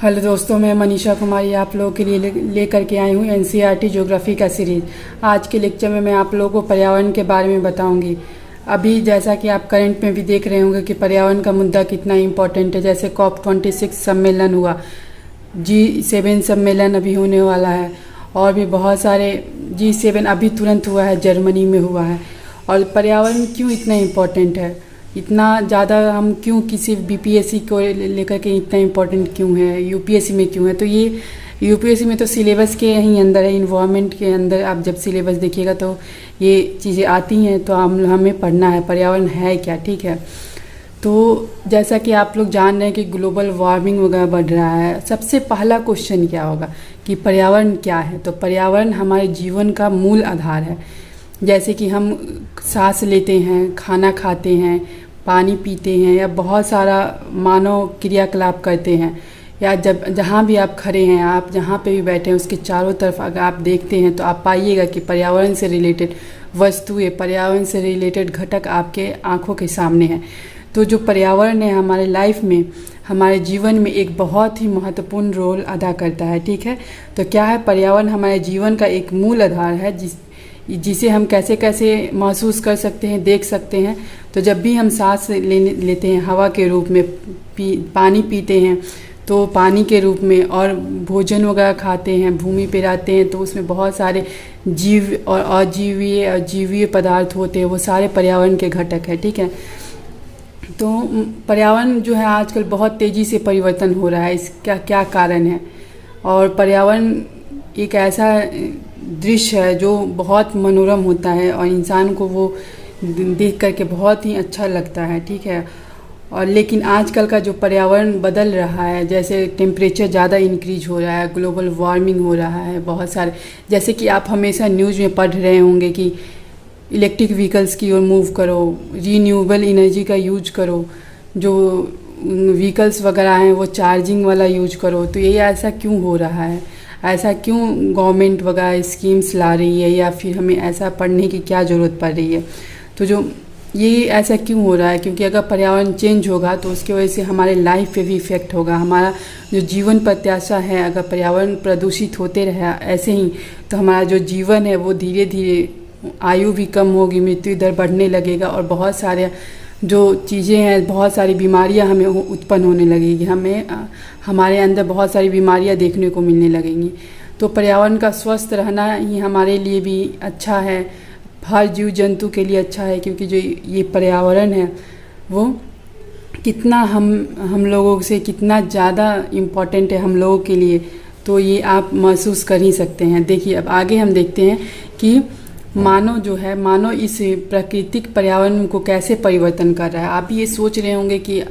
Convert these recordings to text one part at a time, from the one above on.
Hello दोस्तों, मैं मनीषा कुमारी आप लोगों के लिए लेकर के आई हूँ एनसीईआरटी ज्योग्राफी का सीरीज। आज के लेक्चर में मैं आप लोगों को पर्यावरण के बारे में बताऊंगी। अभी जैसा कि आप करंट में भी देख रहे होंगे कि पर्यावरण का मुद्दा कितना इम्पोर्टेंट है। जैसे COP26 सम्मेलन हुआ, G7 सम्मेलन अभी होने वाला है, और भी बहुत सारे G7 अभी तुरंत हुआ है, जर्मनी में हुआ है। और पर्यावरण क्यों इतना इम्पोर्टेंट है, इतना ज़्यादा हम क्यों किसी बीपीएससी को लेकर के इतना इम्पोर्टेंट क्यों है, यूपीएससी में क्यों है। तो ये यूपीएससी में तो सिलेबस के ही अंदर है, इन्वायरमेंट के अंदर आप जब सिलेबस देखिएगा तो ये चीज़ें आती हैं। तो हमें पढ़ना है पर्यावरण है क्या, ठीक है। तो जैसा कि आप लोग जान रहे हैं कि ग्लोबल वार्मिंग वगैरह बढ़ रहा है, सबसे पहला क्वेश्चन क्या होगा कि पर्यावरण क्या है। तो पर्यावरण हमारे जीवन का मूल आधार है। जैसे कि हम सांस लेते हैं, खाना खाते हैं, पानी पीते हैं, या बहुत सारा मानव क्रियाकलाप करते हैं, या जब जहाँ भी आप खड़े हैं, आप जहाँ पे भी बैठे हैं, उसके चारों तरफ अगर आप देखते हैं तो आप पाइएगा कि पर्यावरण से रिलेटेड वस्तुएं, पर्यावरण से रिलेटेड घटक आपके आँखों के सामने हैं। तो जो पर्यावरण है हमारे लाइफ में, हमारे जीवन में एक बहुत ही महत्वपूर्ण रोल अदा करता है, ठीक है। तो क्या है, पर्यावरण हमारे जीवन का एक मूल आधार है जिसे हम कैसे कैसे महसूस कर सकते हैं, देख सकते हैं। तो जब भी हम सांस लेते हैं हवा के रूप में, पानी पीते हैं तो पानी के रूप में, और भोजन वगैरह खाते हैं, भूमि पे रहते हैं तो उसमें बहुत सारे जीव और अजीवीय और जीवीय पदार्थ होते हैं, वो सारे पर्यावरण के घटक हैं, ठीक है। तो पर्यावरण जो है आजकल बहुत तेज़ी से परिवर्तन हो रहा है, इसका क्या कारण है। और पर्यावरण एक ऐसा दृश्य है जो बहुत मनोरम होता है और इंसान को वो देख करके बहुत ही अच्छा लगता है, ठीक है। और लेकिन आजकल का जो पर्यावरण बदल रहा है, जैसे टेम्परेचर ज़्यादा इंक्रीज हो रहा है, ग्लोबल वार्मिंग हो रहा है, बहुत सारे, जैसे कि आप हमेशा न्यूज़ में पढ़ रहे होंगे कि इलेक्ट्रिक व्हीकल्स की ओर मूव करो, रीन्यूएबल एनर्जी का यूज करो, जो व्हीकल्स वगैरह हैं वो चार्जिंग वाला यूज करो। तो ये ऐसा क्यों हो रहा है, ऐसा क्यों गवर्नमेंट वगैरह स्कीम्स ला रही है, या फिर हमें ऐसा पढ़ने की क्या ज़रूरत पड़ रही है। तो जो ये ऐसा क्यों हो रहा है, क्योंकि अगर पर्यावरण चेंज होगा तो उसकी वजह से हमारे लाइफ पे भी इफ़ेक्ट होगा। हमारा जो जीवन प्रत्याशा है, अगर पर्यावरण प्रदूषित होते रहा ऐसे ही, तो हमारा जो जीवन है वो धीरे धीरे आयु भी कम होगी, मृत्यु दर बढ़ने लगेगा, और बहुत सारे जो चीज़ें हैं, बहुत सारी बीमारियां हमें उत्पन्न होने लगेगी, हमारे अंदर बहुत सारी बीमारियां देखने को मिलने लगेंगी। तो पर्यावरण का स्वस्थ रहना ही हमारे लिए भी अच्छा है, हर जीव जंतु के लिए अच्छा है, क्योंकि जो ये पर्यावरण है वो कितना हम लोगों से कितना ज़्यादा इम्पॉर्टेंट है हम लोगों के लिए, तो ये आप महसूस कर ही सकते हैं। देखिए अब आगे हम देखते हैं कि मानव इस प्राकृतिक पर्यावरण को कैसे परिवर्तन कर रहा है। आप ये सोच रहे होंगे कि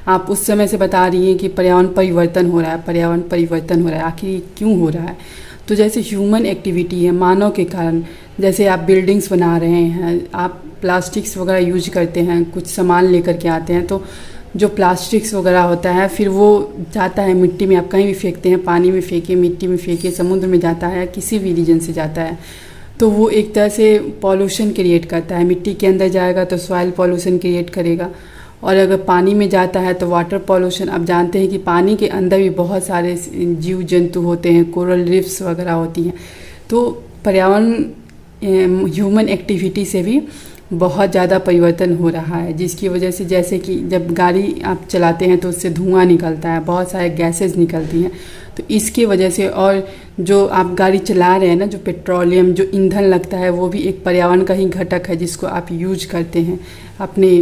आप उस समय से बता रही हैं कि पर्यावरण परिवर्तन हो रहा है, पर्यावरण परिवर्तन हो रहा है, आखिर ये क्यों हो रहा है। तो जैसे ह्यूमन एक्टिविटी है, मानव के कारण, जैसे आप बिल्डिंग्स बना रहे हैं, आप प्लास्टिक्स वगैरह यूज करते हैं, कुछ सामान लेकर के आते हैं, तो जो प्लास्टिक्स वगैरह होता है फिर वो जाता है मिट्टी में, आप कहीं भी फेंकते हैं, पानी में फेंकिए, मिट्टी में फेंकिए, समुद्र में जाता है, किसी भी रीजन से जाता है, तो वो एक तरह से पॉल्यूशन क्रिएट करता है। मिट्टी के अंदर जाएगा तो सॉइल पॉल्यूशन क्रिएट करेगा, और अगर पानी में जाता है तो वाटर पॉल्यूशन। आप जानते हैं कि पानी के अंदर भी बहुत सारे जीव जंतु होते हैं, कोरल रीफ्स वगैरह होती हैं। तो पर्यावरण ह्यूमन एक्टिविटी से भी बहुत ज़्यादा परिवर्तन हो रहा है, जिसकी वजह से जैसे कि जब गाड़ी आप चलाते हैं तो उससे धुआं निकलता है, बहुत सारे गैसेस निकलती हैं। तो इसकी वजह से, और जो आप गाड़ी चला रहे हैं ना, जो पेट्रोलियम जो ईंधन लगता है वो भी एक पर्यावरण का ही घटक है, जिसको आप यूज करते हैं अपने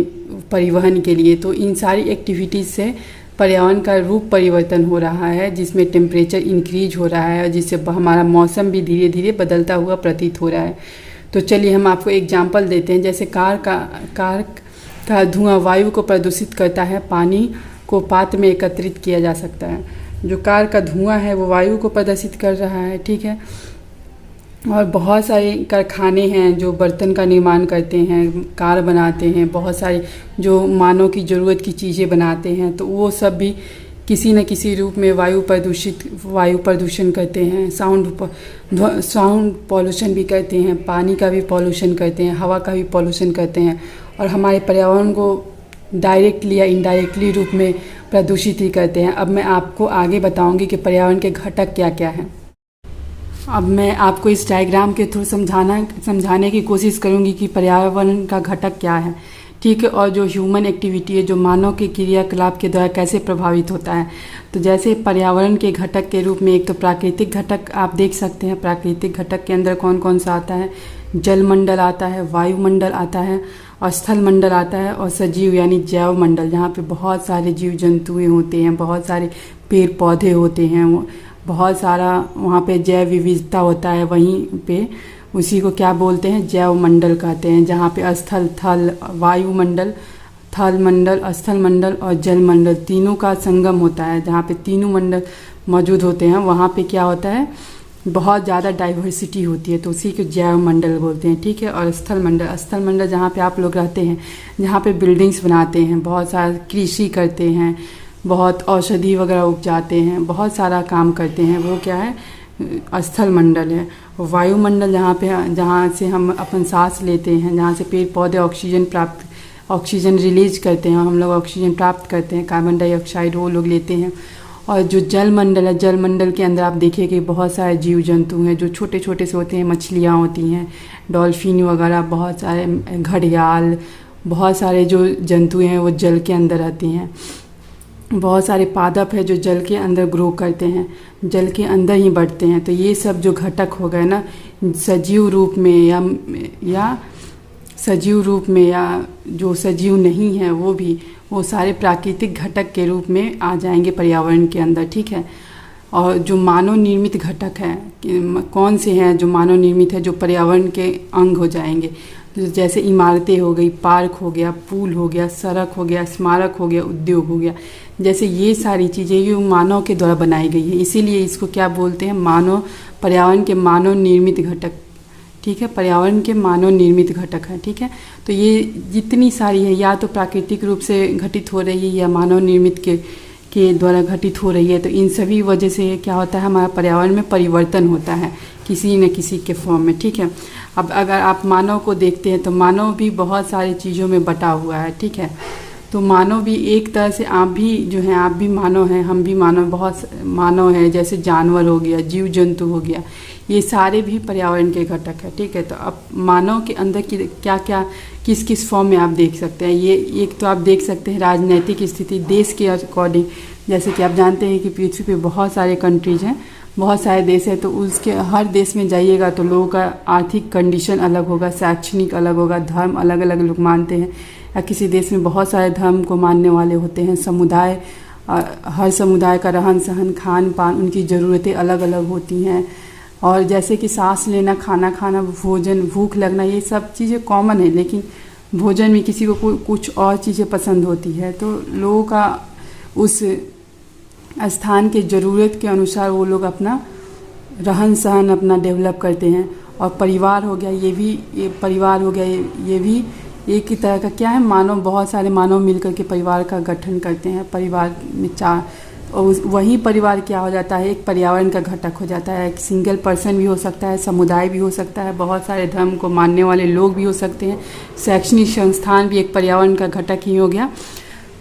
परिवहन के लिए। तो इन सारी एक्टिविटीज़ से पर्यावरण का रूप परिवर्तन हो रहा है, जिसमें टेम्परेचर इंक्रीज हो रहा है, और जिससे हमारा मौसम भी धीरे धीरे बदलता हुआ प्रतीत हो रहा है। तो चलिए हम आपको एग्जांपल देते हैं। जैसे कार का धुआं वायु को प्रदूषित करता है, पानी को पात्र में एकत्रित किया जा सकता है। जो कार का धुआं है वो वायु को प्रदूषित कर रहा है, ठीक है। और बहुत सारे कारखाने हैं जो बर्तन का निर्माण करते हैं, कार बनाते हैं, बहुत सारी जो मानव की ज़रूरत की चीज़ें बनाते हैं, तो वो सब भी किसी न किसी रूप में वायु प्रदूषण करते हैं, साउंड पॉल्यूशन भी करते हैं, पानी का भी पॉल्यूशन करते हैं, हवा का भी पॉल्यूशन करते हैं, और हमारे पर्यावरण को डायरेक्टली या इनडायरेक्टली रूप में प्रदूषित ही करते हैं। अब मैं आपको आगे बताऊंगी कि पर्यावरण के घटक क्या क्या हैं। अब मैं आपको इस डायग्राम के थ्रू समझाने की कोशिश करूंगी कि पर्यावरण का घटक क्या है, ठीक है, और जो ह्यूमन एक्टिविटी है, जो मानव के क्रियाकलाप के द्वारा कैसे प्रभावित होता है। तो जैसे पर्यावरण के घटक के रूप में एक तो प्राकृतिक घटक आप देख सकते हैं। प्राकृतिक घटक के अंदर कौन कौन सा आता है? जलमंडल आता है, वायुमंडल आता है, और स्थल मंडल आता है, और सजीव यानी जैव मंडल, जहाँ पे बहुत सारे जीव जंतुएं होते हैं, बहुत सारे पेड़ पौधे होते हैं, बहुत सारा वहाँ पे जैव विविधता होता है। वहीं पे उसी को क्या बोलते हैं? जैव मंडल कहते हैं, जहाँ पे स्थल, थल, वायुमंडल, थल मंडल, स्थल मंडल और जल मंडल तीनों का संगम होता है। जहाँ पे तीनों मंडल मौजूद होते हैं वहाँ पे क्या होता है? बहुत ज़्यादा डाइवर्सिटी होती है, तो उसी को जैव मंडल बोलते हैं, ठीक है। और स्थल मंडल जहाँ पे आप लोग रहते हैं, जहाँ पे बिल्डिंग्स बनाते हैं, बहुत सारा कृषि करते हैं, बहुत औषधि वगैरह उपजाते हैं, बहुत सारा काम करते हैं, वो क्या है? स्थल मंडल है। वायुमंडल जहाँ से हम अपन सांस लेते हैं, जहाँ से पेड़ पौधे ऑक्सीजन रिलीज करते हैं, हम लोग ऑक्सीजन प्राप्त करते हैं, कार्बन डाइऑक्साइड वो लोग लेते हैं। और जो जलमंडल है, जलमंडल के अंदर आप देखिए कि बहुत सारे जीव जंतु हैं जो छोटे छोटे से होते हैं, मछलियाँ होती हैं, डॉल्फिन वगैरह, बहुत सारे घड़ियाल, बहुत सारे जो जंतु हैं वो जल के अंदर रहती हैं। बहुत सारे पादप है जो जल के अंदर ग्रो करते हैं, जल के अंदर ही बढ़ते हैं। तो ये सब जो घटक हो गए ना, सजीव रूप में या सजीव रूप में या जो सजीव नहीं है वो सारे प्राकृतिक घटक के रूप में आ जाएंगे पर्यावरण के अंदर, ठीक है। और जो मानव निर्मित घटक हैं, कौन से हैं जो मानव निर्मित है, जो पर्यावरण के अंग हो जाएंगे, जैसे इमारतें हो गई, पार्क हो गया, पुल हो गया, सड़क हो गया, स्मारक हो गया, उद्योग हो गया, जैसे ये सारी चीज़ें ये मानव के द्वारा बनाई गई है। इसीलिए इसको क्या बोलते हैं? पर्यावरण के मानव निर्मित घटक, ठीक है, पर्यावरण के मानव निर्मित घटक है, ठीक है। तो ये जितनी सारी है, या तो प्राकृतिक रूप से घटित हो रही है या मानव निर्मित के द्वारा घटित हो रही है, तो इन सभी वजह से क्या होता है? हमारा पर्यावरण में परिवर्तन होता है किसी न किसी के फॉर्म में, ठीक है। अब अगर आप मानव को देखते हैं तो मानव भी बहुत सारी चीज़ों में बटा हुआ है, ठीक है। तो मानव भी एक तरह से आप भी जो हैं, आप भी मानव हैं, हम भी मानव, बहुत मानव हैं, जैसे जानवर हो गया, जीव जंतु हो गया, ये सारे भी पर्यावरण के घटक है, ठीक है। तो अब मानव के अंदर क्या क्या किस किस फॉर्म में आप देख सकते हैं? ये एक तो आप देख सकते हैं राजनीतिक स्थिति देश के अकॉर्डिंग, जैसे कि आप जानते हैं कि पृथ्वी पे बहुत सारे कंट्रीज हैं, बहुत सारे देश हैं, तो उसके हर देश में जाइएगा तो लोगों का आर्थिक कंडीशन अलग होगा, शैक्षणिक अलग होगा, धर्म अलग अलग लोग मानते हैं, या किसी देश में बहुत सारे धर्म को मानने वाले होते हैं, समुदाय, हर समुदाय का रहन सहन, खान पान, उनकी ज़रूरतें अलग अलग होती हैं। और जैसे कि सांस लेना, खाना खाना, भोजन, भूख लगना, ये सब चीज़ें कॉमन है, लेकिन भोजन में किसी को कुछ और चीज़ें पसंद होती है। तो लोगों का उस स्थान के ज़रूरत के अनुसार वो लोग अपना रहन सहन अपना डेवलप करते हैं। और परिवार हो गया, परिवार हो गया, ये भी एक ही तरह का क्या है? मानव, बहुत सारे मानव मिलकर के परिवार का गठन करते हैं। परिवार में और वही परिवार क्या हो जाता है? एक पर्यावरण का घटक हो जाता है। एक सिंगल पर्सन भी हो सकता है, समुदाय भी हो सकता है, बहुत सारे धर्म को मानने वाले लोग भी हो सकते हैं, शैक्षणिक संस्थान भी एक पर्यावरण का घटक ही हो गया।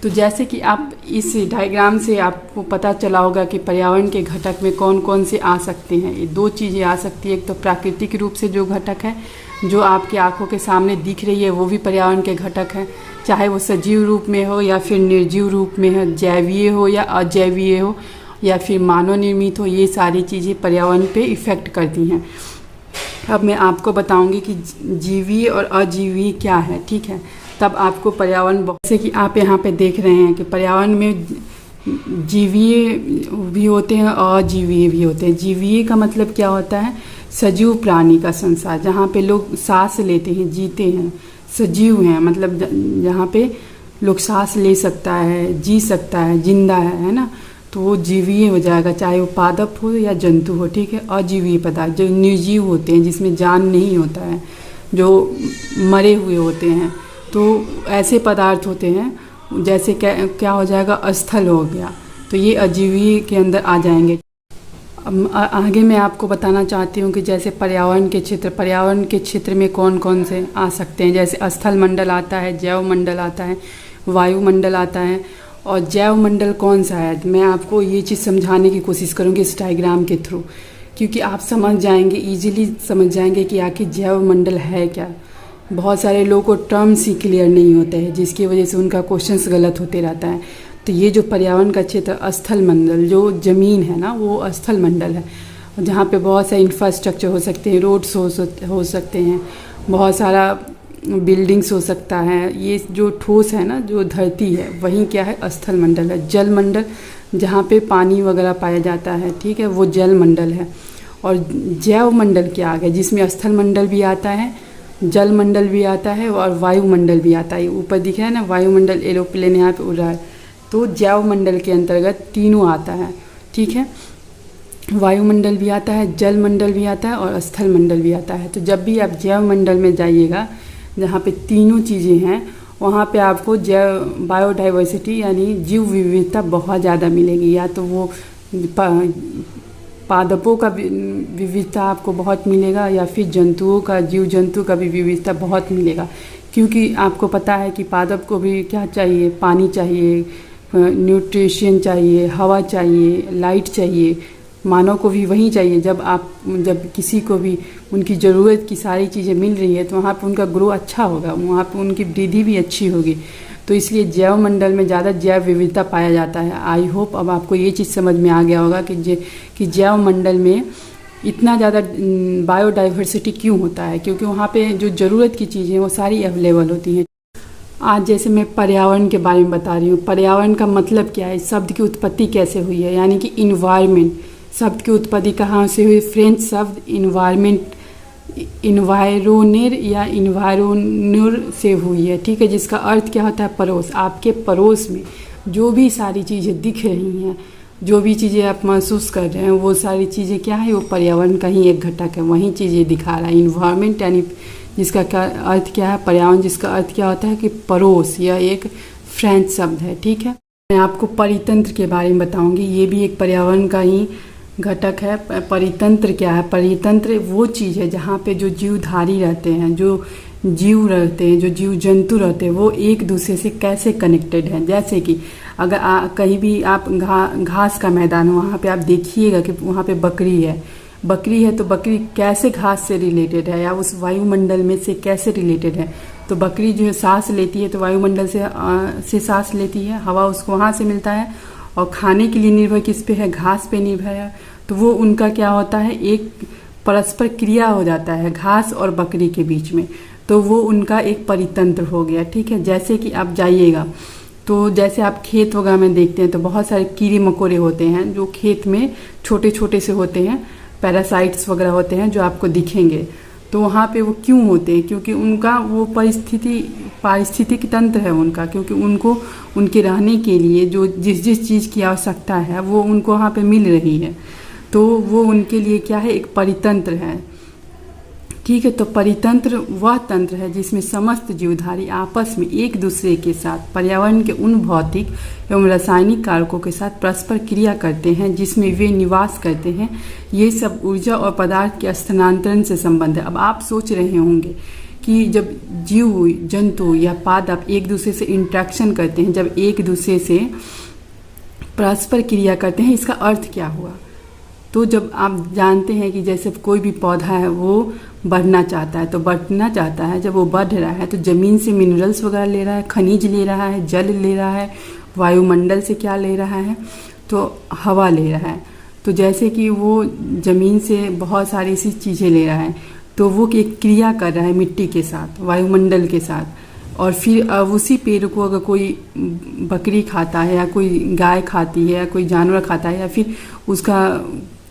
तो जैसे कि आप इस डायग्राम से आपको पता चला होगा कि पर्यावरण के घटक में कौन कौन से आ सकते हैं। ये दो चीज़ें आ सकती है, एक तो प्राकृतिक रूप से जो घटक है, जो आपकी आंखों के सामने दिख रही है, वो भी पर्यावरण के घटक है, चाहे वो सजीव रूप में हो या फिर निर्जीव रूप में हो, जैवीय हो या अजैवीय हो, या फिर मानव निर्मित हो, ये सारी चीज़ें पर्यावरण पे इफ़ेक्ट करती हैं। अब मैं आपको बताऊंगी कि जीवीय और अजीवीय क्या है, ठीक है। तब आपको पर्यावरण, जैसे कि आप यहाँ पे देख रहे हैं कि पर्यावरण में जीवीय भी होते हैं और अजीवीय भी होते हैं। जीवीय का मतलब क्या होता है? सजीव प्राणी का संसार, जहाँ पे लोग सांस लेते हैं, जीते हैं, सजीव हैं, मतलब जहाँ पे लोग सांस ले सकता है, जी सकता है, जिंदा है ना, तो वो जीवीय हो जाएगा, चाहे वो पादप हो या जंतु हो, ठीक है। अजीवीय पदार्थ जो निर्जीव होते हैं, जिसमें जान नहीं होता है, जो मरे हुए होते हैं, तो ऐसे पदार्थ होते हैं। जैसे क्या हो जाएगा? अस्थल हो गया, तो ये अजीवीय के अंदर आ जाएंगे। अब आगे मैं आपको बताना चाहती हूँ कि जैसे पर्यावरण के क्षेत्र में कौन कौन से आ सकते हैं। जैसे स्थल मंडल आता है, जैव मंडल आता है, वायुमंडल आता है, और जैव मंडल कौन सा है। मैं आपको ये चीज़ समझाने की कोशिश करूँगी इस डायग्राम के थ्रू, क्योंकि आप समझ जाएंगे, इजीली समझ जाएंगे कि आखिर जैव मंडल है क्या। बहुत सारे लोगों को टर्म्स ही क्लियर नहीं होते हैं, जिसकी वजह से उनका क्वेश्चंस गलत होते रहता है। तो ये जो पर्यावरण का क्षेत्र स्थल मंडल, जो ज़मीन है ना, वो स्थल मंडल है, जहाँ पे बहुत सारे इंफ्रास्ट्रक्चर हो सकते हैं, रोड्स हो सकते हैं, बहुत सारा बिल्डिंग्स हो सकता है। ये जो ठोस है ना, जो धरती है, वहीं क्या है, स्थल मंडल है। जल मंडल जहाँ पे पानी वगैरह पाया जाता है, ठीक है, वो जल मंडल है। और जैव मंडल क्या आ गया, जिसमें स्थल मंडल भी आता है, जल मंडल भी आता है और वायुमंडल भी आता है। ऊपर दिख रहा है ना वायुमंडल, एरोप्लेन यहाँ पे उड़ रहा है, तो जैव मंडल के अंतर्गत तीनों आता है, ठीक है। वायुमंडल भी आता है, जल मंडल भी आता है और स्थल मंडल भी आता है। तो जब भी आप जैव मंडल में जाइएगा, जहाँ पे तीनों चीज़ें हैं, वहाँ पे आपको जैव बायोडाइवर्सिटी यानी जीव विविधता बहुत ज़्यादा मिलेगी। या तो वो पादपों का विविधता आपको बहुत मिलेगा, या फिर जंतुओं का, जीव जंतु का भी विविधता बहुत मिलेगा। क्योंकि आपको पता है कि पादप को भी क्या चाहिए, पानी चाहिए, न्यूट्रिशन चाहिए, हवा चाहिए, लाइट चाहिए। मानव को भी वही चाहिए। जब किसी को भी उनकी ज़रूरत की सारी चीज़ें मिल रही है, तो वहाँ पे उनका ग्रो अच्छा होगा, वहाँ पे उनकी वृद्धि भी अच्छी होगी। तो इसलिए जैव मंडल में ज़्यादा जैव विविधता पाया जाता है। आई होप अब आपको ये चीज़ समझ में आ गया होगा कि जैव मंडल में इतना ज़्यादा बायोडाइवर्सिटी क्यों होता है, क्योंकि वहाँ पे जो ज़रूरत की चीज़ें वो सारी अवेलेबल होती हैं। आज जैसे मैं पर्यावरण के बारे में बता रही हूँ, पर्यावरण का मतलब क्या है, शब्द की उत्पत्ति कैसे हुई है, यानी कि इन्वायरमेंट शब्द की उत्पत्ति कहाँ से हुई। फ्रेंच शब्द इन्वायरमेंट, इन्वायरोनेर या इन्वायरोनर से हुई है, ठीक है, जिसका अर्थ क्या होता है, पड़ोस। आपके पड़ोस में जो भी सारी चीज़ें दिख रही हैं, जो भी चीज़ें आप महसूस कर रहे हैं, वो सारी चीज़ें क्या है, वो पर्यावरण का ही एक घटक है, वही चीज़ें दिखा रहा है। इन्वायरमेंट यानी जिसका अर्थ क्या है, पर्यावरण, जिसका अर्थ क्या होता है कि पड़ोस। यह एक फ्रेंच शब्द है, ठीक है। मैं आपको परितंत्र के बारे में बताऊंगी, ये भी एक पर्यावरण का ही घटक है। परितंत्र क्या है, परितंत्र वो चीज़ है जहाँ पे जो जीवधारी रहते हैं, जो जीव रहते हैं, जो जीव जंतु रहते हैं, वो एक दूसरे से कैसे कनेक्टेड हैं। जैसे कि अगर कहीं भी आप घास का मैदान हो, वहाँ पे आप देखिएगा कि वहाँ पे बकरी है, तो बकरी कैसे घास से रिलेटेड है, या उस वायुमंडल में से कैसे रिलेटेड है। तो बकरी जो है सांस लेती है, तो वायुमंडल से सांस लेती है, हवा उसको वहाँ से मिलता है। और खाने के लिए निर्भर किस पे है, घास पे निर्भर है। तो वो उनका क्या होता है, एक परस्पर क्रिया हो जाता है घास और बकरी के बीच में, तो वो उनका एक परितंत्र हो गया, ठीक है। जैसे कि आप जाइएगा, तो जैसे आप खेत वगैरह में देखते हैं, तो बहुत सारे कीड़े मकोड़े होते हैं जो खेत में छोटे छोटे से होते हैं, पैरासाइट्स वगैरह होते हैं जो आपको दिखेंगे। तो वहाँ पे वो क्यों होते हैं, क्योंकि उनका वो पारिस्थितिक तंत्र है उनका, क्योंकि उनको उनके रहने के लिए जो जिस चीज़ की आवश्यकता है वो उनको वहाँ पे मिल रही है, तो वो उनके लिए क्या है, एक परितंत्र है, ठीक है। तो परितंत्र वह तंत्र है जिसमें समस्त जीवधारी आपस में एक दूसरे के साथ पर्यावरण के उन भौतिक एवं रासायनिक कारकों के साथ परस्पर क्रिया करते हैं जिसमें वे निवास करते हैं। ये सब ऊर्जा और पदार्थ के स्थानांतरण से संबंध है। अब आप सोच रहे होंगे कि जब जीव जंतु या पादप एक दूसरे से इंट्रैक्शन करते हैं, जब एक दूसरे से परस्पर क्रिया करते हैं, इसका अर्थ क्या हुआ। तो जब आप जानते हैं कि जैसे कोई भी पौधा है वो बढ़ना चाहता है, तो बढ़ना चाहता है, जब वो बढ़ रहा है तो ज़मीन से मिनरल्स वगैरह ले रहा है, खनिज ले रहा है, जल ले रहा है, वायुमंडल से क्या ले रहा है, तो हवा ले रहा है। तो जैसे कि वो ज़मीन से बहुत सारी ऐसी चीज़ें ले रहा है, तो वो एक क्रिया कर रहा है मिट्टी के साथ, वायुमंडल के साथ। और फिर अब उसी पेड़ को अगर कोई बकरी खाता है, या कोई गाय खाती है, या कोई जानवर खाता है, या फिर उसका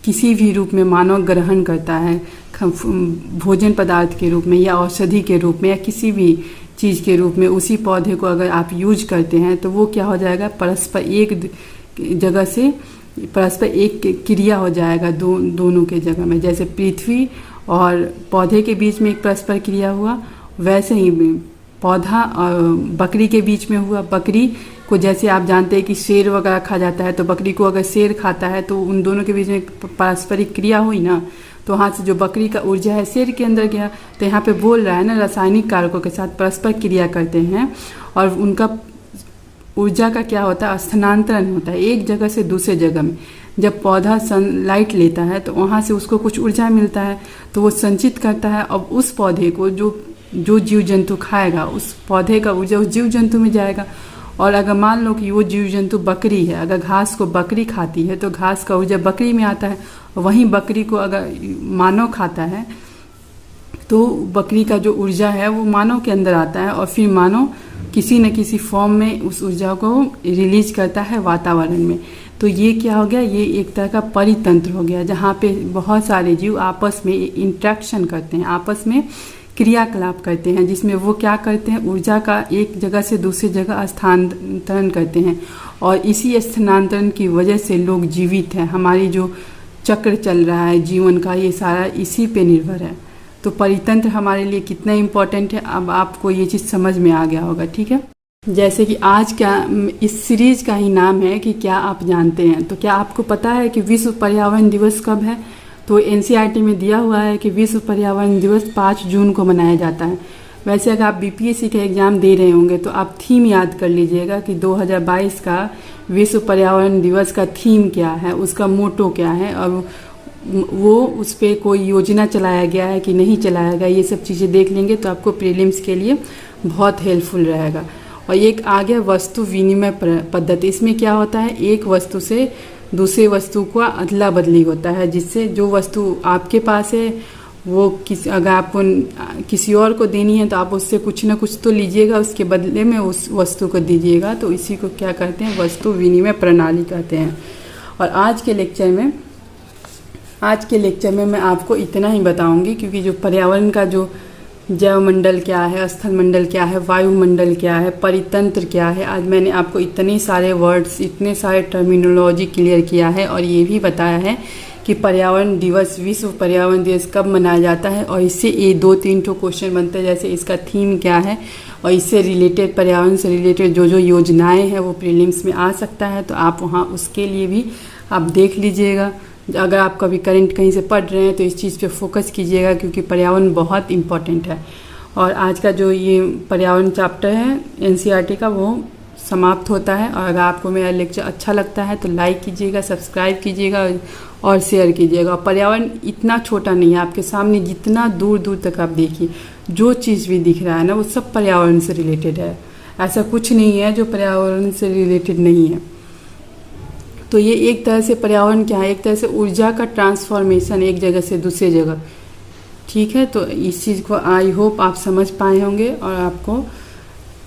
किसी भी रूप में मानव ग्रहण करता है, भोजन पदार्थ के रूप में या औषधि के रूप में या किसी भी चीज़ के रूप में, उसी पौधे को अगर आप यूज करते हैं, तो वो क्या हो जाएगा, परस्पर एक जगह से परस्पर एक क्रिया हो जाएगा दोनों के जगह में। जैसे पृथ्वी और पौधे के बीच में एक परस्पर क्रिया हुआ, वैसे ही पौधा और बकरी के बीच में हुआ। बकरी को जैसे आप जानते हैं कि शेर वगैरह खा जाता है, तो बकरी को अगर शेर खाता है तो उन दोनों के बीच में पारस्परिक क्रिया हुई ना, तो वहाँ से जो बकरी का ऊर्जा है शेर के अंदर गया। तो यहाँ पे बोल रहा है ना, रासायनिक कारकों के साथ परस्पर क्रिया करते हैं और उनका ऊर्जा का क्या होता है, स्थानांतरण होता है एक जगह से दूसरे जगह में। जब पौधा सनलाइट लेता है तो वहाँ से उसको कुछ ऊर्जा मिलता है, तो वो संचित करता है। अब उस पौधे को जो जीव जंतु खाएगा, उस पौधे का ऊर्जा उस जीव जंतु में जाएगा। और अगर मान लो कि वो जीव जंतु बकरी है, अगर घास को बकरी खाती है तो घास का ऊर्जा बकरी में आता है। वहीं बकरी को अगर मानव खाता है तो बकरी का जो ऊर्जा है वो मानव के अंदर आता है, और फिर मानव किसी न किसी फॉर्म में उस ऊर्जा को रिलीज करता है वातावरण में। तो ये क्या हो गया, ये एक तरह का परितंत्र हो गया, जहाँ पे बहुत सारे जीव आपस में इंट्रैक्शन करते हैं, आपस में क्रियाकलाप करते हैं, जिसमें वो क्या करते हैं, ऊर्जा का एक जगह से दूसरी जगह स्थानांतरण करते हैं। और इसी स्थानांतरण की वजह से लोग जीवित हैं। हमारी जो चक्र चल रहा है जीवन का, ये सारा इसी पे निर्भर है। तो परितंत्र हमारे लिए कितना इम्पोर्टेंट है, अब आपको ये चीज़ समझ में आ गया होगा। ठीक है, जैसे कि आज का इस सीरीज का ही नाम है कि क्या आप जानते हैं। तो क्या आपको पता है कि विश्व पर्यावरण दिवस कब है? तो एनसीईआरटी में दिया हुआ है कि विश्व पर्यावरण दिवस 5 जून को मनाया जाता है। वैसे अगर आप बीपीएससी का एग्ज़ाम दे रहे होंगे तो आप थीम याद कर लीजिएगा कि 2022 का विश्व पर्यावरण दिवस का थीम क्या है, उसका मोटो क्या है, और वो उस पर कोई योजना चलाया गया है कि नहीं चलाया गया, ये सब चीज़ें देख लेंगे तो आपको प्रीलिम्स के लिए बहुत हेल्पफुल रहेगा। और एक आ गया वस्तु विनिमय पद्धति। इसमें क्या होता है, एक वस्तु से दूसरे वस्तु का अदला बदली होता है, जिससे जो वस्तु आपके पास है वो अगर आपको किसी और को देनी है तो आप उससे कुछ ना कुछ तो लीजिएगा, उसके बदले में उस वस्तु को दीजिएगा। तो इसी को क्या कहते हैं, वस्तु विनिमय प्रणाली कहते हैं। और आज के लेक्चर में मैं आपको इतना ही बताऊंगी, क्योंकि जो पर्यावरण का जो जैवमंडल क्या है, स्थल मंडल क्या है, वायुमंडल क्या है, परितंत्र क्या है, आज मैंने आपको इतने सारे वर्ड्स, इतने सारे टर्मिनोलॉजी क्लियर किया है। और ये भी बताया है कि पर्यावरण दिवस, विश्व पर्यावरण दिवस कब मनाया जाता है। और इससे ये 2-3 क्वेश्चन बनते हैं, जैसे इसका थीम क्या है, और इससे रिलेटेड, पर्यावरण से रिलेटेड जो योजनाएं हैं वो प्रीलिम्स में आ सकता है। तो आप वहाँ उसके लिए भी आप देख लीजिएगा। अगर आप कभी करंट कहीं से पढ़ रहे हैं तो इस चीज़ पे फोकस कीजिएगा, क्योंकि पर्यावरण बहुत इम्पॉर्टेंट है। और आज का जो ये पर्यावरण चैप्टर है एनसीईआरटी का, वो समाप्त होता है। और अगर आपको मेरा लेक्चर अच्छा लगता है तो लाइक कीजिएगा, सब्सक्राइब कीजिएगा और शेयर कीजिएगा। पर्यावरण इतना छोटा नहीं है, आपके सामने जितना दूर दूर तक आप देखिए, जो चीज़ भी दिख रहा है ना, वो सब पर्यावरण से रिलेटेड है। ऐसा कुछ नहीं है जो पर्यावरण से रिलेटेड नहीं है। तो ये एक तरह से पर्यावरण क्या है, एक तरह से ऊर्जा का ट्रांसफॉर्मेशन एक जगह से दूसरे जगह। ठीक है, तो इस चीज़ को आई होप आप समझ पाए होंगे। और आपको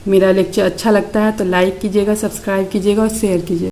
मेरा लेक्चर अच्छा लगता है तो लाइक कीजिएगा, सब्सक्राइब कीजिएगा और शेयर कीजिएगा।